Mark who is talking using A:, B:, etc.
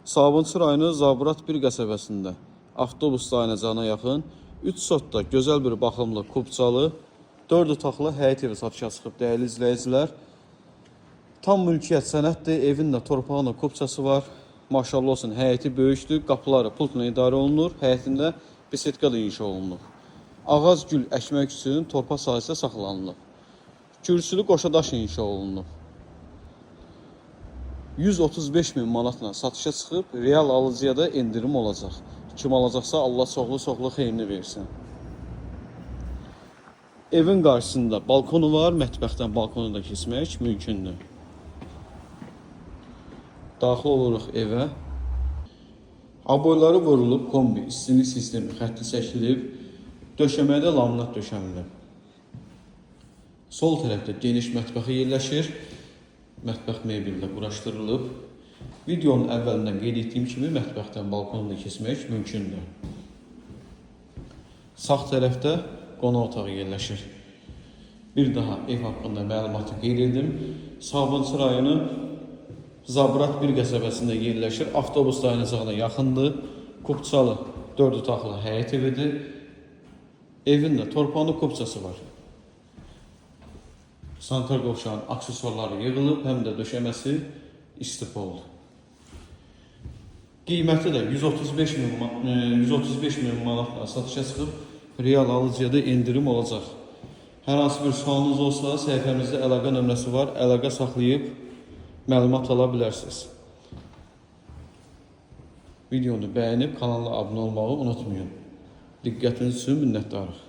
A: Sabunçu rayonu Zabrat 1 qəsəbəsində avtobus dayanacağına yaxın 3 sotda gözəl bir baxımlı kubçalı 4 otaqlı həyət evi satışa çıxıb. Dəyərli izləyicilər, tam mülkiyyət sənəddir. Evin də torpağının kubçası var. Maşallah olsun, həyəti böyükdür. Qapıları pultla idarə olunur. Həyətində besetka da inşa olunur. Ağac gül əkmək üçün torpaq sahəsi saxlanılıb. Kürsülü qoşadaş inşa olunub. 135 min manatla satışa çıxıb, real alıcıya da endirim olacaq. Kim alacaqsa Allah çoxlu xeyrini versin. Evin qarşısında balkonu var, mətbəxdən balkonu da keçmək mümkündür. Daxil oluruq evə. Aboyları vurulub, kombi, istilik sistemi xətti çəkilib, döşəmədə laminat döşənilib. Sol tərəfdə geniş mətbəxi yerləşir. Mətbəx mebellə quraşdırılıb. Videonun əvvəlindən qeyd etdiyim kimi mətbəxdən balkonda keçmək mümkündür. Sağ tərəfdə qonaq otağı yerləşir. Bir daha ev haqqında məlumatı qeyd edim. Sabunçu rayonu Zabrat 1 qəsəbəsində yerləşir. Avtobus dayanacağına yaxındır. Kubçalı 4 otaqlı həyət evidir. Evin də torpağında kubçası var. Sanitar qovşağın aksesuarları yığılıb, həm də döşəməsi istif oldu. Qiyməti də 135 min manatla satışa çıxıb, real alıcıya da endirim olacaq. Hər hansı bir sualınız olsa, səhifəmizdə əlaqə nömrəsi var, əlaqə saxlayıb məlumat ala bilərsiniz. Videonu bəyənib kanala abunə olmağı unutmayın. Diqqətiniz üçün minnətdarıq.